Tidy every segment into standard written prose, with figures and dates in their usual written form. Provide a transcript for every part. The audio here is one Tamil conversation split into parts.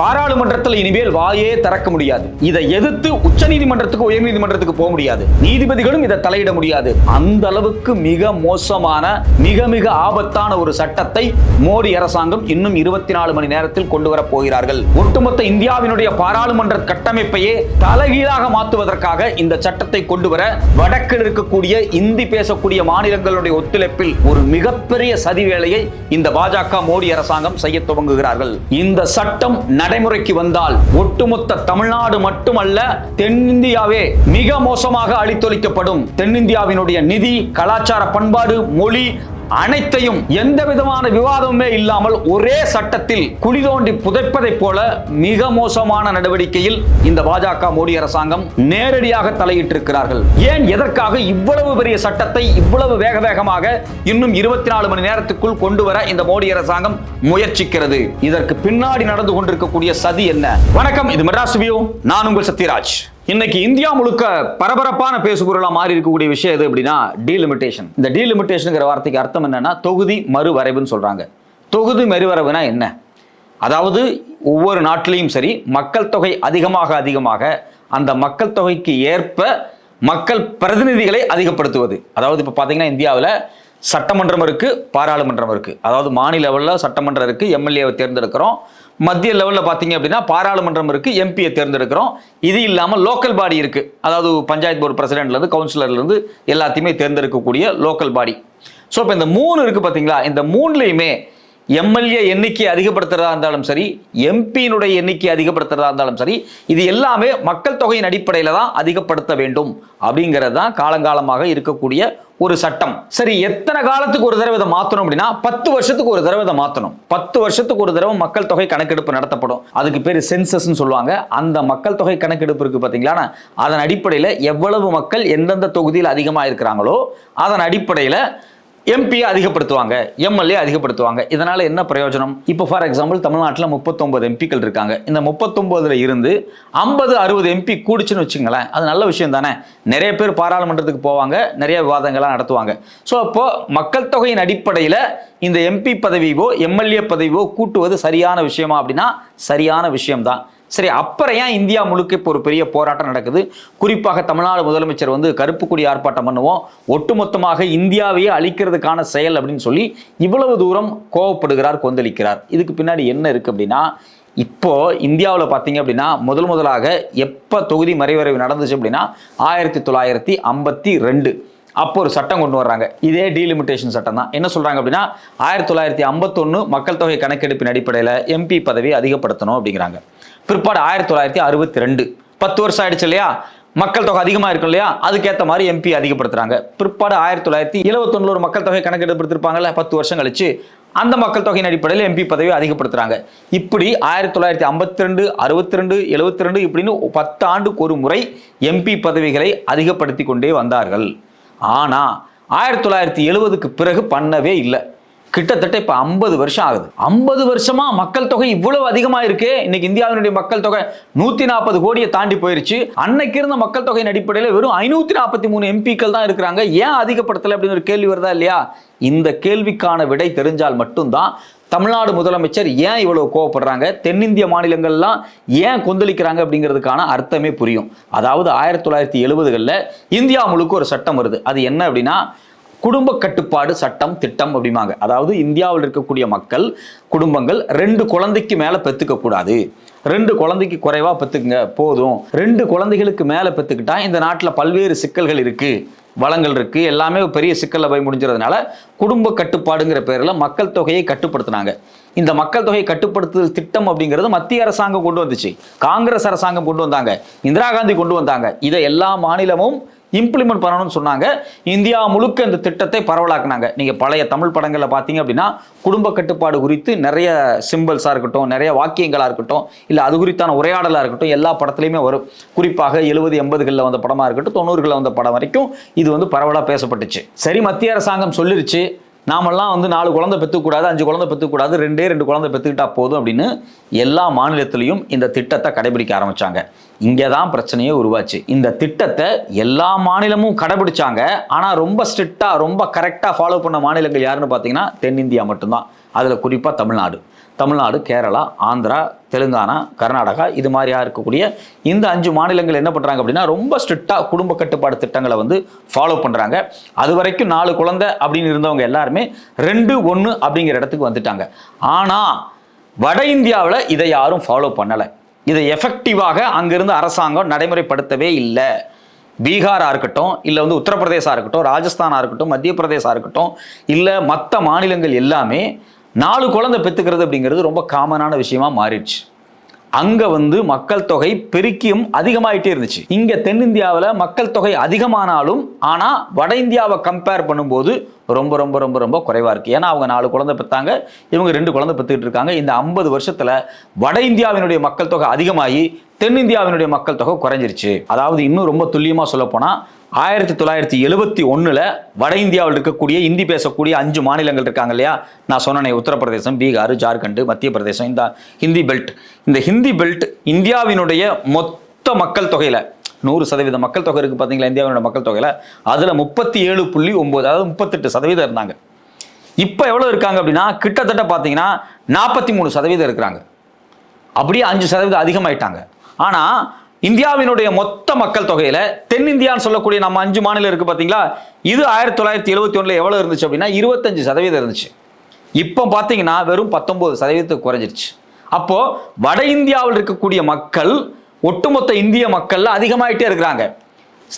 பாராளுமன்றத்தில் இனிமேல் வாயே திறக்க முடியாது. இதை எதிர்த்து உச்ச நீதிமன்றத்துக்கு உயர் நீதிமன்றத்துக்கு போக முடியாது. நீதிபதிகளும் இதை தலையிட முடியாது. அந்த அளவுக்கு மிக மோசமான மிக ஆபத்தான ஒரு சட்டத்தை மோடி அரசாங்கம் இன்னும் 24 மணி நேரத்தில் கொண்டு வரப் போகிறார்கள். ஒட்டுமொத்த இந்தியாவினுடைய பாராளுமன்ற கட்டமைப்பையே தலைகீழாக மாற்றுவதற்காக இந்த சட்டத்தை கொண்டு வர வடக்கில் இருக்கக்கூடிய இந்தி பேசக்கூடிய மாநிலங்களுடைய ஒத்துழைப்பில் ஒரு மிகப்பெரிய சதி வேலையை இந்த பாஜக மோடி அரசாங்கம் செய்ய துவங்குகிறார்கள். இந்த சட்டம் நடைமுறைக்கு வந்தால் ஒட்டுமொத்த தமிழ்நாடு மட்டுமல்ல, தென்னிந்தியாவே மிக மோசமாக அழித்தொழிக்கப்படும். தென்னிந்தியாவினுடைய நிதி, கலாச்சார, பண்பாடு, மொழி அனைத்தையும் எந்த விதமான விவாதமுமே இல்லாமல் ஒரே சட்டத்தில் குழி தோண்டி புதைப்பதை போல மிக மோசமான நடவடிக்கையில் இந்த பாஜக மோடி அரசாங்கம் நேரடியாக தலையிட்டிருக்கிறார்கள். ஏன், எதற்காக இவ்வளவு பெரிய சட்டத்தை இவ்வளவு வேகமாக இன்னும் 24 மணி நேரத்துக்குள் கொண்டு வர இந்த மோடி அரசாங்கம் முயற்சிக்கிறது? இதற்கு பின்னாடி நடந்து கொண்டிருக்கக்கூடிய சதி என்ன? வணக்கம், இது மெட்ராஸ் வியூ. நான் உங்கள் சத்யராஜ். இன்னைக்கு இந்தியா முழுக்க பரபரப்பான பேசுபொருளா மாறி இருக்கக்கூடிய விஷயம் எது அப்படின்னா டீலிமிட்டேஷன். இந்த டீலிமிட்டேஷன் வார்த்தைக்கு அர்த்தம் என்னன்னா தொகுதி மறுவரைவுன்னு சொல்றாங்க. தொகுதி மறுவரைவுனா என்ன? அதாவது ஒவ்வொரு நாட்டிலையும் சரி, மக்கள் தொகை அதிகமாக அந்த மக்கள் தொகைக்கு ஏற்ப மக்கள் பிரதிநிதிகளை அதிகப்படுத்துவது. அதாவது இப்ப பாத்தீங்கன்னா இந்தியாவில் சட்டமன்றம் இருக்கு, பாராளுமன்றம் இருக்கு. அதாவது மாநில லெவலில் சட்டமன்றம் இருக்கு, எம்எல்ஏவை தேர்ந்தெடுக்கிறோம். மத்திய லெவலில் பார்த்தீங்க அப்படின்னா பாராளுமன்றம் இருக்கு, எம்பியை தேர்ந்தெடுக்கிறோம். இது இல்லாமல் லோக்கல் பாடி இருக்கு. அதாவது பஞ்சாயத்து போர்டு பிரசிடென்ட்லேருந்து கவுன்சிலர்லேருந்து எல்லாத்தையுமே தேர்ந்தெடுக்கக்கூடிய லோக்கல் பாடி. ஸோ இப்போ இந்த 3 இருக்கு பார்த்தீங்களா? இந்த 3லையுமே எம்எல்ஏ எண்ணிக்கை அதிகப்படுத்துறதா இருந்தாலும் சரி, எம்பியினுடைய எண்ணிக்கை அதிகப்படுத்துறதா இருந்தாலும் சரி, இது எல்லாமே மக்கள் தொகையின் அடிப்படையில் தான் அதிகப்படுத்த வேண்டும் அப்படிங்கிறது தான் காலங்காலமாக இருக்கக்கூடிய ஒரு சட்டம். சரி, எத்தனை காலத்துக்கு ஒரு தடவை இதை மாற்றணும் அப்படின்னா 10 வருஷத்துக்கு ஒரு தடவை இதை மாற்றணும். 10 வருஷத்துக்கு ஒரு தடவை மக்கள் தொகை கணக்கெடுப்பு நடத்தப்படும். அதுக்கு பேர் சென்சஸ்ன்னு சொல்லுவாங்க. அந்த மக்கள் தொகை கணக்கெடுப்பு இருக்கு பார்த்தீங்களா, அதன் அடிப்படையில் எவ்வளவு மக்கள் எந்தெந்த தொகுதியில் அதிகமாக இருக்கிறாங்களோ அதன் அடிப்படையில் எம்பியை அதிகப்படுத்துவாங்க, எம்எல்ஏ அதிகப்படுத்துவாங்க. இதனால என்ன பிரயோஜனம்? இப்போ ஃபார் எக்ஸாம்பிள் தமிழ்நாட்டில் 39 எம்பிக்கள் இருக்காங்க. இந்த 39ல் இருந்து 50-60 எம்பி கூடிச்சுன்னு வச்சுங்களேன், அது நல்ல விஷயம் தானே. நிறைய பேர் பாராளுமன்றத்துக்கு போவாங்க, நிறைய விவாதங்கள்லாம் நடத்துவாங்க. ஸோ அப்போ மக்கள் தொகையின் அடிப்படையில் இந்த எம்பி பதவியோ எம்எல்ஏ பதவியோ கூட்டுவது சரியான விஷயமா அப்படின்னா சரியான விஷயம்தான். சரி, அப்புறம் ஏன் இந்தியா முழுக்க இப்போ ஒரு பெரிய போராட்டம் நடக்குது? குறிப்பாக தமிழ்நாடு முதலமைச்சர் கருப்பு கொடி ஆர்ப்பாட்டம் பண்ணுவோம், ஒட்டுமொத்தமாக இந்தியாவையே அழிக்கிறதுக்கான செயல் அப்படின்னு சொல்லி இவ்வளவு தூரம் கோவப்படுகிறார், கொந்தளிக்கிறார். இதுக்கு பின்னாடி என்ன இருக்கு அப்படின்னா, இப்போ இந்தியாவில் பார்த்தீங்க அப்படின்னா முதலாக எப்போ தொகுதி மறுவரைவு நடந்துச்சு அப்படின்னா 1952 அப்போ ஒரு சட்டம் கொண்டு வர்றாங்க. இதே டீலிமிட்டேஷன் சட்டம் தான். என்ன சொல்றாங்க அப்படின்னா 1951 மக்கள் தொகை கணக்கெடுப்பின் அடிப்படையில் எம்பி பதவி அதிகப்படுத்தணும் அப்படிங்கிறாங்க. பிற்பாடு 1962 10 வருஷம் ஆயிடுச்சு இல்லையா, மக்கள் தொகை அதிகமாக இருக்கும் இல்லையா, அதுக்கேற்ற மாதிரி எம்பி அதிகப்படுத்துறாங்க. பிற்பாடு 1971 ஒரு மக்கள் தொகை கணக்கெடுப்படுத்திருப்பாங்கல்ல 10 வருஷம் கழிச்சு, அந்த மக்கள் தொகையின் அடிப்படையில் எம்பி பதவி அதிகப்படுத்துறாங்க. இப்படி 1952, 62, 72 இப்படின்னு 10 ஆண்டுக்கு ஒரு முறை எம்பி பதவிகளை அதிகப்படுத்தி கொண்டே வந்தார்கள். ஆனா 1970க்கு பிறகு பண்ணவே இல்லை. கிட்டத்தட்ட இப்ப 50 வருஷம் ஆகுது. 50 வருஷமா மக்கள் தொகை இவ்வளவு அதிகமா இருக்கு. இன்னைக்கு இந்தியாவினுடைய மக்கள் தொகை 140 கோடியை தாண்டி போயிருச்சு. அன்னைக்கு இருந்த மக்கள் தொகையின் அடிப்படையில் வெறும் 543 எம்பிக்கள் தான் இருக்கிறாங்க. ஏன் அதிகப்படுத்தல அப்படின்னு ஒரு கேள்வி வருதா இல்லையா? இந்த கேள்விக்கான விடை தெரிஞ்சால் மட்டும்தான் தமிழ்நாடு முதலமைச்சர் ஏன் இவ்வளவு கோவப்படுறாங்க, தென்னிந்திய மாநிலங்கள்லாம் ஏன் கொந்தளிக்கிறாங்க அப்படிங்கிறதுக்கான அர்த்தமே புரியும். அதாவது 1970களில் இந்தியா முழுக்க ஒரு சட்டம் வருது. அது என்ன அப்படின்னா குடும்ப கட்டுப்பாடு சட்டம் திட்டம் அப்படிம்பாங்க. அதாவது இந்தியாவில் இருக்கக்கூடிய மக்கள் குடும்பங்கள் 2 குழந்தைக்கு மேல பெத்துக்க கூடாது, 2 குழந்தைக்கு குறைவா பெத்துக்குங்க போதும். 2 குழந்தைகளுக்கு மேல பெத்துக்கிட்டா இந்த நாட்டில் பல்வேறு சிக்கல்கள் இருக்கு, வளங்கள் இருக்கு, எல்லாமே பெரிய சிக்கல்ல போய் முடிஞ்சதுனால குடும்ப கட்டுப்பாடுங்கிற பேரில் மக்கள் தொகையை கட்டுப்படுத்தினாங்க. இந்த மக்கள் தொகை கட்டுப்படுத்துதல் திட்டம் அப்படிங்கிறது மத்திய அரசாங்கம் கொண்டு வந்துச்சு, காங்கிரஸ் அரசாங்கம் கொண்டு வந்தாங்க, இந்திரா காந்தி கொண்டு வந்தாங்க. இதை எல்லா மாநிலமும் இம்ப்ளிமெண்ட் பண்ணணும்னு சொன்னாங்க. இந்தியா முழுக்க இந்த திட்டத்தை பரவலாக்குனாங்க. நீங்க பழைய தமிழ் படங்கள்ல பாத்தீங்க அப்படின்னா குடும்ப கட்டுப்பாடு குறித்து நிறைய சிம்பிள்ஸா இருக்கட்டும், நிறைய வாக்கியங்களா இருக்கட்டும், இல்ல அது குறித்தான உரையாடலா இருக்கட்டும், எல்லா படத்துலையுமே வரும். குறிப்பாக 70, 80களில் வந்த படமா இருக்கட்டும், 90களில் வந்த படம் வரைக்கும் இது பரவலா பேசப்பட்டுச்சு. சரி, மத்திய அரசாங்கம் சொல்லிருச்சு நாமெல்லாம் 4 குழந்தை பெற்றுக்கூடாது, 5 குழந்தை பெற்றுக்கூடாது, 2 குழந்தை பெற்றுக்கிட்டா போதும் அப்படின்னு எல்லா மாநிலத்திலையும் இந்த திட்டத்தை கடைபிடிக்க ஆரம்பிச்சாங்க. இங்கே தான் பிரச்சனையே உருவாச்சு. இந்த திட்டத்தை எல்லா மாநிலமும் கடைபிடிச்சாங்க. ஆனால் ரொம்ப ஸ்ட்ரிக்டாக ரொம்ப கரெக்டாக ஃபாலோ பண்ண மாநிலங்கள் யாருன்னு பார்த்தீங்கன்னா தென்னிந்தியா மட்டும்தான். அதில் குறிப்பாக தமிழ்நாடு, கேரளா, ஆந்திரா, தெலுங்கானா, கர்நாடகா இது மாதிரியா இருக்கக்கூடிய இந்த 5 மாநிலங்கள் என்ன பண்றாங்க அப்படின்னா ரொம்ப ஸ்ட்ரிக்டா குடும்ப கட்டுப்பாடு திட்டங்களை வந்து ஃபாலோ பண்றாங்க. அது வரைக்கும் 4 குழந்தை அப்படின்னு இருந்தவங்க எல்லாருமே 2, 1 அப்படிங்கிற இடத்துக்கு வந்துட்டாங்க. ஆனா வட இந்தியாவில் இதை யாரும் ஃபாலோ பண்ணலை. இதை எஃபெக்டிவாக அங்கிருந்து அரசாங்கம் நடைமுறைப்படுத்தவே இல்லை. பீகாரா இருக்கட்டும், இல்லை வந்து உத்தரப்பிரதேசா இருக்கட்டும், ராஜஸ்தானா இருக்கட்டும், மத்திய பிரதேசா இருக்கட்டும், இல்லை மற்ற மாநிலங்கள் எல்லாமே 4 குழந்தை பெற்றுக்கிறது அப்படிங்கிறது ரொம்ப காமனான விஷயமா மாறிடுச்சு. அங்க வந்து மக்கள் தொகை பெருக்கியும் அதிகமாயிட்டே இருந்துச்சு. இங்க தென்னிந்தியாவில் மக்கள் தொகை அதிகமானாலும் ஆனா வட இந்தியாவை கம்பேர் பண்ணும்போது ரொம்ப ரொம்ப ரொம்ப ரொம்ப குறைவா இருக்கு. ஏன்னா அவங்க 4 குழந்தை பெற்றாங்க, இவங்க 2 குழந்தை பெற்றுக்கிட்டு இருக்காங்க. இந்த 50 வருஷத்துல வட இந்தியாவினுடைய மக்கள் தொகை அதிகமாகி தென்னிந்தியாவினுடைய மக்கள் தொகை குறைஞ்சிருச்சு. அதாவது இன்னும் ரொம்ப துல்லியமா சொல்ல போனா 1971 வட இந்தியாவில் இருக்கக்கூடிய இந்தி பேசக்கூடிய 5 மாநிலங்கள் இருக்காங்க இல்லையா, நான் சொன்னேன் உத்தரப்பிரதேசம், பீகார், ஜார்க்கண்ட், மத்திய பிரதேசம், இந்த ஹிந்தி பெல்ட். இந்த ஹிந்தி பெல்ட் இந்தியாவினுடைய மொத்த மக்கள் தொகையில 100% மக்கள் தொகை இருக்கு பாத்தீங்களா இந்தியாவினுடைய மக்கள் தொகையில, அதுல 37.9 அதாவது 38% இருந்தாங்க. இப்ப எவ்வளவு இருக்காங்க அப்படின்னா கிட்டத்தட்ட பாத்தீங்கன்னா 43% இருக்கிறாங்க. அப்படியே 5% அதிகமாயிட்டாங்க. ஆனா இந்தியாவினுடைய மொத்த மக்கள் தொகையில தென்னிந்தியான்னு சொல்லக்கூடிய நம்ம 5 மாநிலம் இருக்கு பாத்தீங்களா, இது 1971 எவ்வளவு இருந்துச்சு அப்படின்னா 25% இருந்துச்சு. இப்போ பாத்தீங்கன்னா வெறும் 19% குறைஞ்சிருச்சு. அப்போ வட இந்தியாவில் இருக்கக்கூடிய மக்கள் ஒட்டுமொத்த இந்திய மக்கள்ல அதிகமாயிட்டே இருக்கிறாங்க,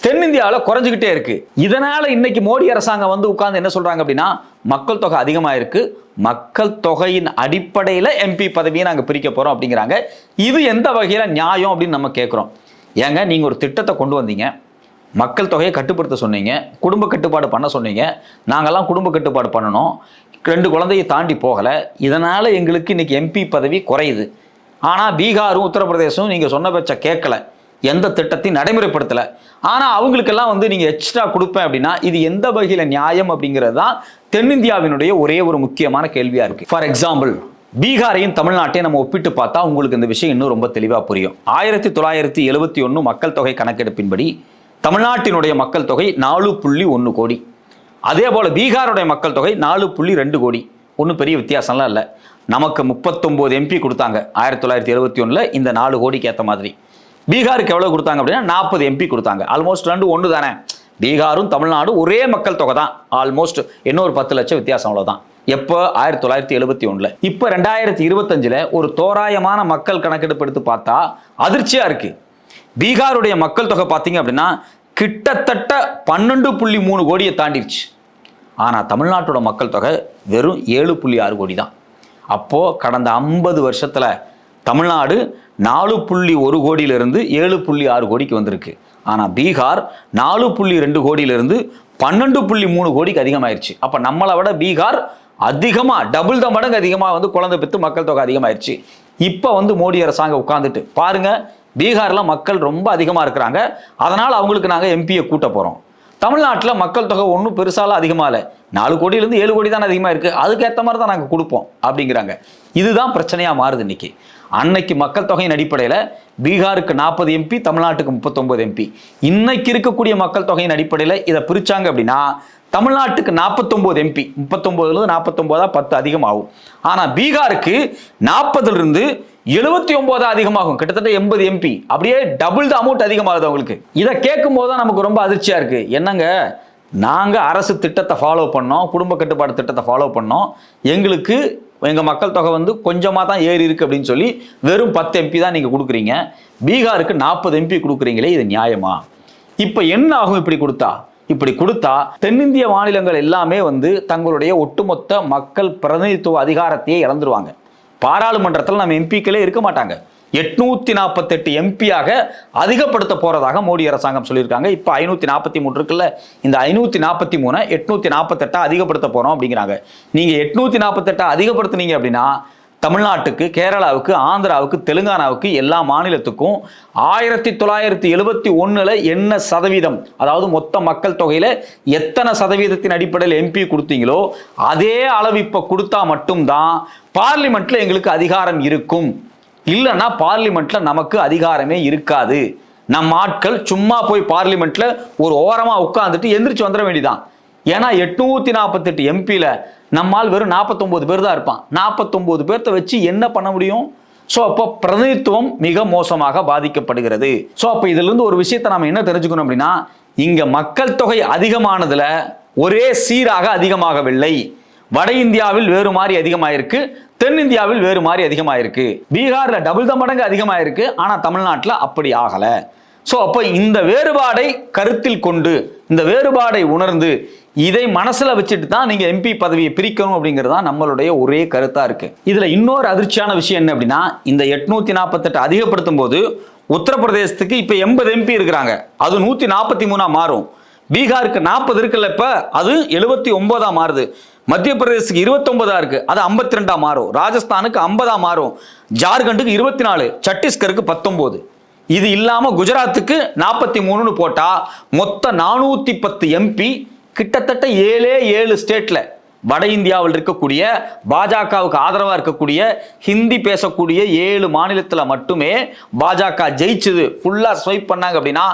தென்னிந்தியாவில் குறைஞ்சிக்கிட்டே இருக்கு. இதனால இன்னைக்கு மோடி அரசாங்கம் வந்து உட்கார்ந்து என்ன சொல்றாங்க அப்படின்னா மக்கள் தொகை அதிகமாயிருக்கு, மக்கள் தொகையின் அடிப்படையில் எம்பி பதவியை நாங்கள் பிரிக்க போறோம் அப்படிங்கிறாங்க. இது எந்த வகையில நியாயம் அப்படின்னு நம்ம கேட்கிறோம். ஏங்க நீங்க ஒரு திட்டத்தை கொண்டு வந்தீங்க, மக்கள் தொகையை கட்டுப்படுத்த சொன்னீங்க, குடும்ப கட்டுப்பாடு பண்ண சொன்னீங்க, நாங்கெல்லாம் குடும்ப கட்டுப்பாடு பண்ணணும், 2 குழந்தையை தாண்டி போகலை, இதனால எங்களுக்கு இன்னைக்கு எம்பி பதவி குறையுது. ஆனா பீகாரும் உத்தரப்பிரதேசம் நீங்க சொன்ன பேச்ச கேட்கல, எந்த திட்டத்தையும் நடைமுறைப்படுத்தலை. ஆனால் அவங்களுக்கெல்லாம் வந்து நீங்கள் எக்ஸ்ட்ரா கொடுப்பேன் அப்படின்னா இது எந்த வகையில் நியாயம் அப்படிங்கிறது தான் தென்னிந்தியாவினுடைய ஒரே ஒரு முக்கியமான கேள்வியாக இருக்குது. ஃபார் எக்ஸாம்பிள் பீகாரையும் தமிழ்நாட்டையும் நம்ம ஒப்பிட்டு பார்த்தா உங்களுக்கு இந்த விஷயம் இன்னும் ரொம்ப தெளிவாக புரியும். 1971 மக்கள் தொகை கணக்கெடுப்பின்படி தமிழ்நாட்டினுடைய மக்கள் தொகை 4.1 கோடி. அதே போல் பீகாருடைய மக்கள் தொகை 4.2 கோடி. ஒன்றும் பெரிய வித்தியாசம்லாம் இல்லை. நமக்கு 39 எம்பி கொடுத்தாங்க 1971 இந்த 4 கோடிக்கு ஏற்ற மாதிரி. பீகாருக்கு எவ்வளவு கொடுத்தாங்க அப்படின்னா 40 எம்பி கொடுத்தாங்க. ஆல்மோஸ்ட் 2 ஒன்று தானே, பீகாரும் தமிழ்நாடும் ஒரே மக்கள் தொகை தான், ஆல்மோஸ்ட் இன்னொரு 10 லட்சம் வித்தியாசம் அவ்வளவுதான். எப்போ 1971. இப்போ 2025 ஒரு தோராயமான மக்கள் கணக்கெடுப்பு எடுத்து பார்த்தா அதிர்ச்சியா இருக்கு. பீகாருடைய மக்கள் தொகை பார்த்தீங்க அப்படின்னா கிட்டத்தட்ட 12.3 கோடியை தாண்டிடுச்சு. ஆனா தமிழ்நாட்டோட மக்கள் தொகை வெறும் 7.6 கோடி தான். அப்போ கடந்த 50 வருஷத்துல தமிழ்நாடு 4.1 கோடியிலிருந்து 7.6 கோடிக்கு வந்திருக்கு. ஆனால் பீகார் 4.2 கோடியிலிருந்து 12.3 கோடிக்கு அதிகமாயிருச்சு. அப்போ நம்மளை விட பீகார் அதிகமாக டபுள் த மடங்கு அதிகமாக வந்து குழந்தை பெற்று மக்கள் தொகை அதிகமாயிருச்சு. இப்போ வந்து மோடி அரசாங்கம் உட்காந்துட்டு பாருங்க, பீகாரில் மக்கள் ரொம்ப அதிகமாக இருக்கிறாங்க, அதனால் அவங்களுக்கு நாங்கள் எம்பியை கூட்ட போகிறோம். தமிழ்நாட்டில் மக்கள் தொகை ஒன்றும் பெருசாலாம் அதிகமாக இல்லை, 4 கோடியிலிருந்து 7 கோடி தான் அதிகமாக இருக்குது, அதுக்கேற்ற மாதிரி தான் நாங்கள் கொடுப்போம் அப்படிங்கிறாங்க. இதுதான் பிரச்சனையாக மாறுது இன்னைக்கு. அன்னைக்கு மக்கள் தொகையின் அடிப்படையில் பீகாருக்கு 40 எம்பி, தமிழ்நாட்டுக்கு 39 எம்பி. இன்னைக்கு இருக்கக்கூடிய மக்கள் தொகையின் அடிப்படையில் இதை பிரிச்சாங்க அப்படின்னா தமிழ்நாட்டுக்கு 49 எம்பி, 39 49 10 அதிகமாகும். ஆனால் பீகாருக்கு 40 79 அதிகமாகும், கிட்டத்தட்ட 80 எம்பி. அப்படியே டபுள் த அமௌண்ட் அதிகமாகுது அவங்களுக்கு. இதை கேட்கும் போது தான் நமக்கு ரொம்ப அதிர்ச்சியா இருக்கு. என்னங்க நாங்கள் அரசு திட்டத்தை ஃபாலோ பண்ணோம், குடும்ப கட்டுப்பாடு திட்டத்தை ஃபாலோ பண்ணோம், எங்களுக்கு எங்கள் மக்கள் தொகை வந்து கொஞ்சமாக தான் ஏறி இருக்கு அப்படின்னு சொல்லி வெறும் 10 எம்பி தான் நீங்கள் கொடுக்குறீங்க, பீகாருக்கு 40 எம்பி கொடுக்குறீங்களே, இது நியாயமா? இப்போ என்ன ஆகும் இப்படி கொடுத்தா தென்னிந்திய மாநிலங்கள் எல்லாமே வந்து தங்களுடைய ஒட்டுமொத்த மக்கள் பிரதிநிதித்துவ அதிகாரத்தையே இழந்துருவாங்க. பாராளுமன்றத்தில் நம்ம எம்பிக்களே இருக்க மாட்டாங்க. 848 எம்பியாக அதிகப்படுத்த போறதாக மோடி அரசாங்கம் சொல்லியிருக்காங்க. இப்போ 543 இருக்குல்ல, இந்த 543 848 அதிகப்படுத்த போறோம் அப்படிங்கிறாங்க. நீங்க 848 அதிகப்படுத்தினீங்க அப்படின்னா தமிழ்நாட்டுக்கு, கேரளாவுக்கு, ஆந்திராவுக்கு, தெலுங்கானாவுக்கு எல்லா மாநிலத்துக்கும் 1971 என்ன சதவீதம், அதாவது மொத்த மக்கள் தொகையில எத்தனை சதவீதத்தின் அடிப்படையில் எம்பி கொடுத்தீங்களோ அதே அளவு இப்ப கொடுத்தா மட்டும்தான் பார்லிமெண்ட்ல எங்களுக்கு அதிகாரம் இருக்கும். இல்லைன்னா பார்லிமெண்ட்ல நமக்கு அதிகாரமே இருக்காது. நம்ம ஆட்கள் சும்மா போய் பார்லிமெண்ட்ல ஒரு ஓரமா உட்கார்ந்துட்டு எந்திரிச்சு வந்துட வேண்டியதான். ஏன்னா 848 எம்பியில நம்மால் வெறும் 49 பேர் தான் இருப்பான். 49 பேர்த்த வச்சு என்ன பண்ண முடியும்? ஸோ அப்போ பிரதிநிதித்துவம் மிக மோசமாக பாதிக்கப்படுகிறது. ஸோ அப்போ இதுல இருந்து ஒரு விஷயத்தை நாம என்ன தெரிஞ்சுக்கணும் அப்படின்னா, இங்க மக்கள் தொகை அதிகமானதுல ஒரே சீராக அதிகமாகவில்லை. வட இந்தியாவில் வேறு மாதிரி அதிகமாயிருக்கு, தென்னிந்தியாவில் வேறு மாதிரி அதிகமாயிருக்கு, பீகார்ல டபுள் த மடங்கு அதிகமாயிருக்கு, ஆனா தமிழ்நாட்டில் அப்படி ஆகல. ஸோ அப்போ இந்த வேறுபாடை கருத்தில் கொண்டு, இந்த வேறுபாடை உணர்ந்து, இதை மனசுல வச்சுட்டு தான் நீங்க எம்பி பதவியை பிரிக்கணும் அப்படிங்கிறது தான் நம்மளுடைய ஒரே கருத்தா இருக்கு. இதுல இன்னொரு அதிர்ச்சியான விஷயம் என்ன அப்படின்னா, இந்த 848 அதிகப்படுத்தும் போது உத்தரப்பிரதேசத்துக்கு இப்ப 80 எம்பி இருக்கிறாங்க, அது 143 மாறும். பீகாருக்கு 40 இருக்குல்ல, இப்ப அது 79 மாறுது. மத்திய பிரதேசத்துக்கு 29 இருக்கு, அது 52 மாறும். ராஜஸ்தானுக்கு 50 மாறும். ஜார்க்கண்டுக்கு 24, சத்தீஸ்கருக்கு 19. இது இல்லாம குஜராத்துக்கு 43 போட்டா மொத்த 410 எம்பி, கிட்டத்தட்ட 7 ஸ்டேட்ல வட இந்தியாவில் இருக்கக்கூடிய பாஜகவுக்கு ஆதரவா இருக்கக்கூடிய ஹிந்தி பேசக்கூடிய 7 மாநிலத்துல மட்டுமே பாஜக ஜெயிச்சது. ஃபுல்லா ஸ்வைப் பண்ணாங்க அப்படின்னா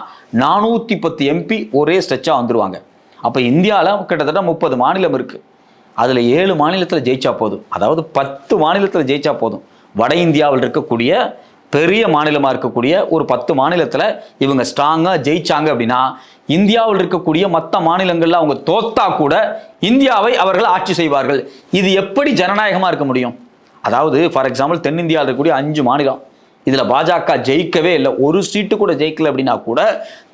410 எம்பி ஒரே ஸ்ட்ரெச்சா வந்துருவாங்க. அப்ப இந்தியாவில் கிட்டத்தட்ட 30 மாநிலம் இருக்கு, அதுல 7 மாநிலத்தில் ஜெயிச்சா போதும், அதாவது 10 மாநிலத்தில் ஜெயிச்சா போதும். வட இந்தியாவில் இருக்கக்கூடிய பெரிய மாநிலமா இருக்கக்கூடிய ஒரு 10 மாநிலத்தில் இவங்க ஸ்ட்ராங்கா ஜெயிச்சாங்க அப்படின்னா, இந்தியாவில் இருக்கக்கூடிய மற்ற மாநிலங்கள்ல அவங்க தோத்தா கூட இந்தியாவை அவர்கள் ஆட்சி செய்வார்கள். இது எப்படி ஜனநாயகமா இருக்க முடியும்? அதாவது ஃபார் எக்ஸாம்பிள் தென்னிந்தியாவில் இருக்கக்கூடிய 5 மாநிலம், இதுல பாஜக ஜெயிக்கவே இல்லை, ஒரு சீட்டு கூட ஜெயிக்கல அப்படின்னா கூட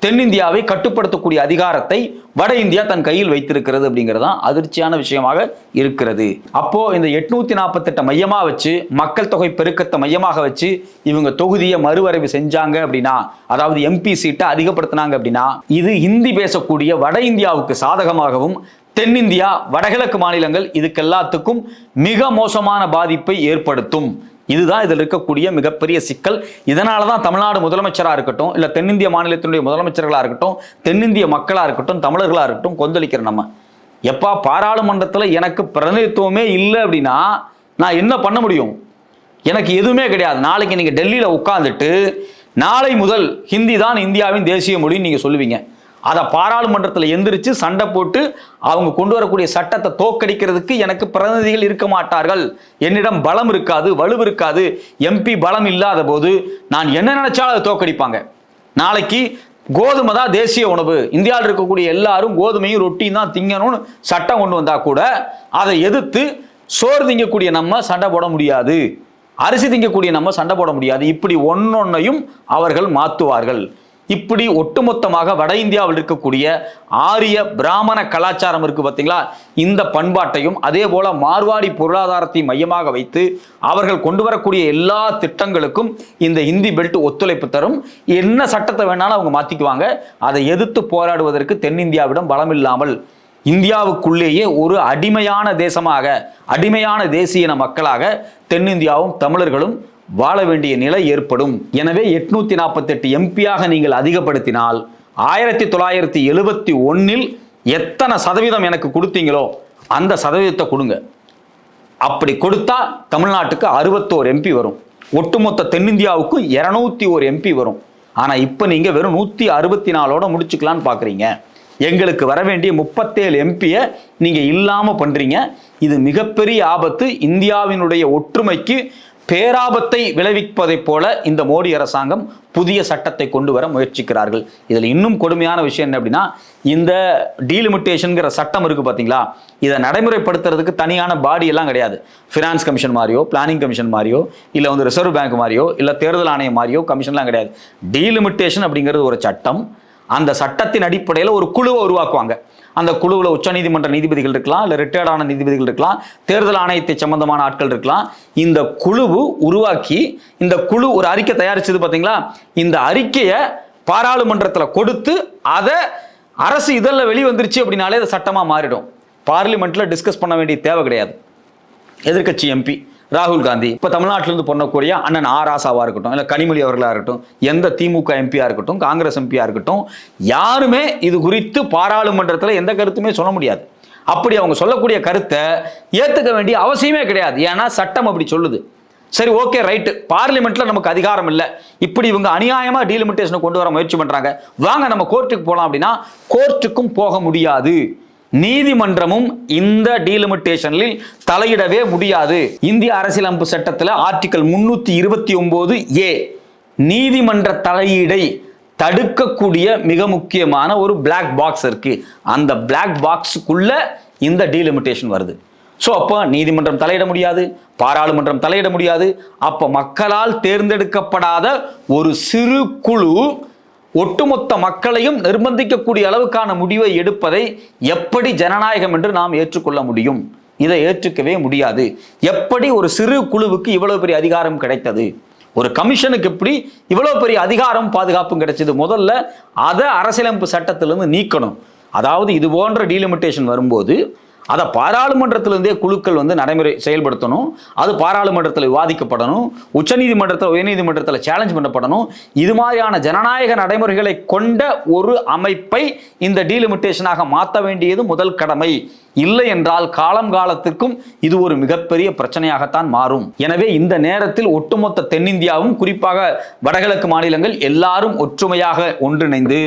தென்னிந்தியாவை கட்டுப்படுத்தக்கூடிய அதிகாரத்தை வட இந்தியா தன் கையில் வைத்திருக்கிறது அப்படிங்கிறது தான் அதிர்ச்சியான விஷயமாக இருக்கிறது. அப்போ இந்த 848 மையமா வச்சு, மக்கள் தொகை பெருக்கத்தை மையமாக வச்சு இவங்க தொகுதியை மறுவரைவு செஞ்சாங்க அப்படின்னா, அதாவது எம்பி சீட்டை அதிகப்படுத்தினாங்க அப்படின்னா, இது ஹிந்தி பேசக்கூடிய வட இந்தியாவுக்கு சாதகமாகவும், தென்னிந்தியா வடகிழக்கு மாநிலங்கள் இதுக்கு எல்லாத்துக்கும் மிக மோசமான பாதிப்பை ஏற்படுத்தும். இதுதான் இதில் இருக்கக்கூடிய மிகப்பெரிய சிக்கல். இதனால தான் தமிழ்நாடு முதலமைச்சராக இருக்கட்டும், இல்லை தென்னிந்திய மாநிலத்தினுடைய முதலமைச்சர்களாக இருக்கட்டும், தென்னிந்திய மக்களாக இருக்கட்டும், தமிழர்களாக இருக்கட்டும் கொந்தளிக்கிற நம்ம. எப்பா பாராளுமன்றத்தில் எனக்கு பிரதிநிதித்துவமே இல்லை அப்படின்னா நான் என்ன பண்ண முடியும்? எனக்கு எதுவுமே கிடையாது. நாளைக்கு நீங்கள் டெல்லியில் உட்கார்ந்துட்டு நாளை முதல் ஹிந்தி தான் இந்தியாவின் தேசிய மொழின்னு நீங்கள் சொல்லுவீங்க. அதை பாராளுமன்றத்தில் எந்திரிச்சு சண்டை போட்டு அவங்க கொண்டு வரக்கூடிய சட்டத்தை தோக்கடிக்கிறதுக்கு எனக்கு பிரதிநிதிகள் இருக்க மாட்டார்கள். என்னிடம் பலம் இருக்காது, வலு இருக்காது. எம்பி பலம் இல்லாத போது நான் என்ன நினைச்சாலும் அதை தோக்கடிப்பாங்க. நாளைக்கு கோதுமை தான் தேசிய உணவு, இந்தியாவில் இருக்கக்கூடிய எல்லாரும் கோதுமையும் ரொட்டியும் தான் திங்கணும்னு சட்டம் கொண்டு வந்தா கூட அதை எதிர்த்து சோறு திங்கக்கூடிய நம்ம சண்டை போட முடியாது, அரிசி திங்கக்கூடிய நம்ம சண்டை போட முடியாது. இப்படி ஒன்னொன்னையும் அவர்கள் மாற்றுவார்கள். இப்படி ஒட்டுமொத்தமாக வட இந்தியாவில் இருக்கக்கூடிய ஆரிய பிராமண கலாச்சாரம் இருக்கு பார்த்தீங்களா, இந்த பண்பாட்டையும் அதே போல மார்வாடி பொருளாதாரத்தை மையமாக வைத்து அவர்கள் கொண்டு வரக்கூடிய எல்லா திட்டங்களுக்கும் இந்த இந்தி பெல்ட் ஒத்துழைப்பு தரும். என்ன சட்டத்தை வேணாலும் அவங்க மாத்திக்குவாங்க. அதை எதிர்த்து போராடுவதற்கு தென்னிந்தியாவிடம் பலம் இல்லாமல் இந்தியாவுக்குள்ளேயே ஒரு அடிமையான தேசமாக, அடிமையான தேசிய மக்களாக தென்னிந்தியாவும் தமிழர்களும் வாழ வேண்டிய நிலை ஏற்படும். எனவே 848 எம்பியாக நீங்கள் அதிகப்படுத்தினால் 1971 எத்தனை சதவீதம் எனக்கு கொடுத்தீங்களோ அந்த சதவீதத்தை கொடுங்க. அப்படி கொடுத்தா தமிழ்நாட்டுக்கு 61 எம்பி வரும், ஒட்டுமொத்த தென்னிந்தியாவுக்கு 201 எம்பி வரும். ஆனா இப்ப நீங்க வெறும் 164ஓட முடிச்சுக்கலான்னு பாக்குறீங்க. எங்களுக்கு வர வேண்டிய 37 எம்பியை நீங்க இல்லாம பண்றீங்க. இது மிகப்பெரிய ஆபத்து. இந்தியாவினுடைய ஒற்றுமைக்கு பேராபத்தை விளைவிப்பதை போல இந்த மோடி அரசாங்கம் புதிய சட்டத்தை கொண்டு வர முயற்சிக்கிறார்கள். இதில் இன்னும் கொடுமையான விஷயம் என்ன அப்படின்னா, இந்த டீலிமிட்டேஷன்ங்கிற சட்டம் இருக்கு பார்த்தீங்களா, இதை நடைமுறைப்படுத்துறதுக்கு தனியான பாடி எல்லாம் கிடையாது. ஃபினான்ஸ் கமிஷன் மாதிரியோ, பிளானிங் கமிஷன் மாதிரியோ, இல்லை ரிசர்வ் பேங்க் மாதிரியோ, இல்லை தேர்தல் ஆணையம் மாதிரியோ கமிஷன்லாம் கிடையாது. டீலிமிட்டேஷன் அப்படிங்கிறது ஒரு சட்டம். அந்த சட்டத்தின் அடிப்படையில் ஒரு குழுவை உருவாக்குவாங்க. அந்த குழுவில் உச்சநீதிமன்ற நீதிபதிகள் இருக்கலாம், இல்லை ரிட்டையர்டான நீதிபதிகள் இருக்கலாம், தேர்தல் ஆணையத்தை சம்பந்தமான ஆட்கள் இருக்கலாம். இந்த குழுவு உருவாக்கி இந்த குழு ஒரு அறிக்கை தயாரிச்சது பார்த்தீங்களா, இந்த அறிக்கையை பாராளுமன்றத்தில் கொடுத்து அதை அரசு இதழில் வெளிவந்துருச்சு அப்படின்னாலே அது சட்டமாக மாறிடும். பார்லிமெண்ட்ல டிஸ்கஸ் பண்ண வேண்டிய தேவை கிடையாது. எதிர்கட்சி எம்பி ராகுல் காந்தி, இப்போ தமிழ்நாட்டிலிருந்து பொண்ணக்கூடிய அண்ணன் ஆர் ராசாவா இருக்கட்டும், இல்லை கனிமொழி அவர்களாக இருக்கட்டும், எந்த திமுக எம்பியா இருக்கட்டும், காங்கிரஸ் எம்பியா இருக்கட்டும், யாருமே இது குறித்து பாராளுமன்றத்தில் எந்த கருத்துமே சொல்ல முடியாது. அப்படி அவங்க சொல்லக்கூடிய கருத்தை ஏற்றுக்க வேண்டிய அவசியமே கிடையாது. ஏன்னா சட்டம் அப்படி சொல்லுது. சரி, ஓகே, ரைட்டு, பார்லிமெண்ட்ல நமக்கு அதிகாரம் இல்லை, இப்படி இவங்க அநியாயமா டீலிமிட்டேஷனை கொண்டு வர முயற்சி பண்றாங்க, வாங்க நம்ம கோர்ட்டுக்கு போகலாம் அப்படின்னா கோர்ட்டுக்கும் போக முடியாது. நீதிமன்றமும் இந்த டீலிமிட்டேஷனில் தலையிடவே முடியாது. இந்திய அரசியலமைப்பு சட்டத்தில் ஆர்டிகல் 329A நீதிமன்ற தலையீடை தடுக்கக்கூடிய மிக முக்கியமான ஒரு பிளாக் பாக்ஸ் இருக்கு. அந்த பிளாக் பாக்ஸுக்குள்ள இந்த டீலிமிட்டேஷன் வருது. ஸோ அப்போ நீதிமன்றம் தலையிட முடியாது, பாராளுமன்றம் தலையிட முடியாது. அப்போ மக்களால் தேர்ந்தெடுக்கப்படாத ஒரு சிறு குழு ஒட்டுமொத்த மக்களையும் நிர்பந்திக்கக்கூடிய அளவுக்கான முடிவை எடுப்பதை எப்படி ஜனநாயகம் என்று நாம் ஏற்றுக்கொள்ள முடியும்? இதை ஏற்றுக்கவே முடியாது. எப்படி ஒரு சிறு குழுவுக்கு இவ்வளவு பெரிய அதிகாரம் கிடைத்தது? ஒரு கமிஷனுக்கு எப்படி இவ்வளவு பெரிய அதிகாரம் பாதுகாப்பும் கிடைச்சது? முதல்ல அதை அரசியலமைப்பு சட்டத்திலிருந்து நீக்கணும். அதாவது இது போன்ற டீலிமிட்டேஷன் வரும்போது அதை பாராளுமன்றத்திலிருந்தே குழுக்கள் நடைமுறை செயல்படுத்தணும். அது பாராளுமன்றத்தில் விவாதிக்கப்படணும், உச்சநீதிமன்றத்தில் உயர்நீதிமன்றத்தில் சேலஞ்ச் பண்ணப்படணும். இது மாதிரியான ஜனநாயக நடைமுறைகளை கொண்ட ஒரு அமைப்பை இந்த டீலிமிட்டேஷனாக மாற்ற வேண்டியது முதல் கடமை. இல்லை என்றால் காலத்திற்கும் இது ஒரு மிகப்பெரிய பிரச்சனையாகத்தான் மாறும். எனவே இந்த நேரத்தில் ஒட்டுமொத்த தென்னிந்தியாவும், குறிப்பாக வடகிழக்கு மாநிலங்கள் எல்லாரும் ஒற்றுமையாக ஒன்றிணைந்து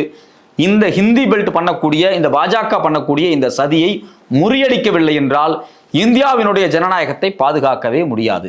இந்த ஹிந்தி பெல்ட் பண்ணக்கூடிய, இந்த பாஜக பண்ணக்கூடிய இந்த சதியை முறியடிக்கவில்லை என்றால் இந்தியாவினுடைய ஜனநாயகத்தை பாதுகாக்கவே முடியாது.